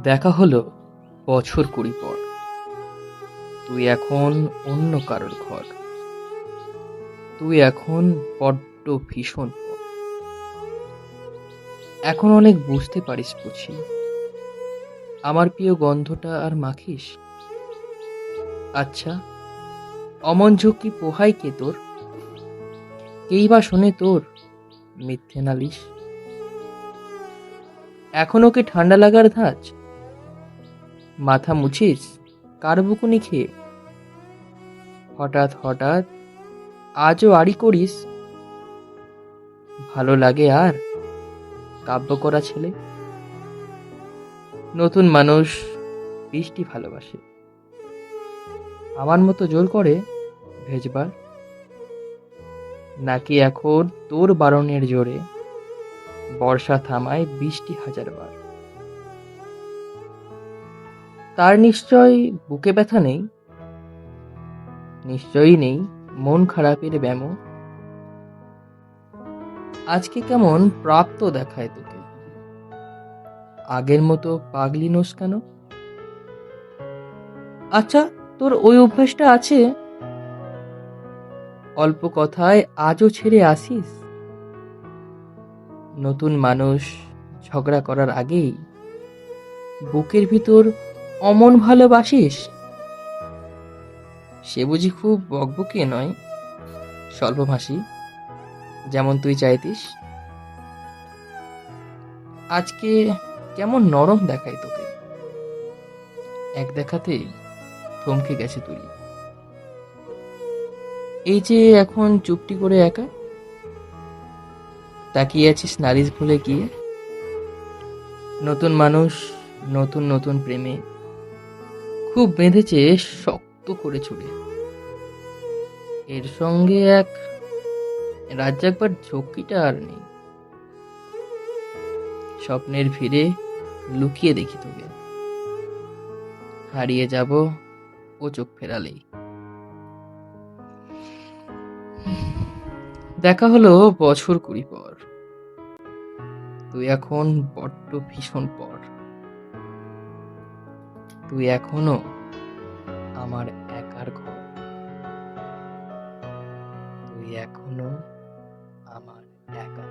দেখা হলো বছর 20 পর। তুই এখন অন্য কারোর ঘর। তুই এখন বড্ড ভীষণ পর। এখন অনেক বুঝতে পারিস বুঝি, আমার প্রিয় গন্ধটা আর মাখিস। আচ্ছা, অমন ঝুঁকি পোহাই কে তোর? কেই বা শোনে তোর মিথ্যে নালিশ? এখনো কি ঠান্ডা লাগার ধাঁচ? মাথা মুছিস কার বুকুনি খেয়ে? হঠাৎ হঠাৎ আজও আড়ি করিস? ভালো লাগে আর কাব্য করা ছেলে? নতুন মানুষ বৃষ্টি ভালোবাসে, আমার মতো জোর করে ভেজবার? নাকি এখন তোর বারণের জোরে বর্ষা থামায় বৃষ্টি হাজারবার? তার নিশ্চয় বুকে ব্যথা নেই, নিশ্চয়ই নেই মন খারাপের ব্যামো। আজকে কেমন প্রাপ্ত দেখায় তোকে, আগের মতো পাগলি নোস কেন? আচ্ছা, তোর ওই অভ্যাসটা আছে, অল্প কথায় আজও ছেড়ে আসিস? নতুন মানুষ ঝগড়া করার আগেই বুকের ভিতর অমন ভালোবাসিস? সে বুঝি খুব বকবকে নয়, স্বল্পভাষী, যেমন তুই চাইতিস? আজকে কেমন নরম দেখায় তোকে, এক দেখাতেই থমকে গেছে তুই। এই যে এখন চুপটি করে একা তাকিয়ে আছিস নালিশ ভুলে গিয়ে। নতুন মানুষ, নতুন নতুন প্রেমে খুব বেঁধেছে শক্ত করে ছুড়ে। এর সঙ্গে এক রাত জাগবার ঝক্কিটা আর নেই। স্বপ্নের ভিড়ে লুকিয়ে দেখি তোকে, হারিয়ে যাব ও চোখ ফেরালেই। দেখা হলো বছর 20 পর। তুই এখন বড্ড ভীষণ পর। তুই এখনো আমার একার ঘর। তুই এখনো আমার একার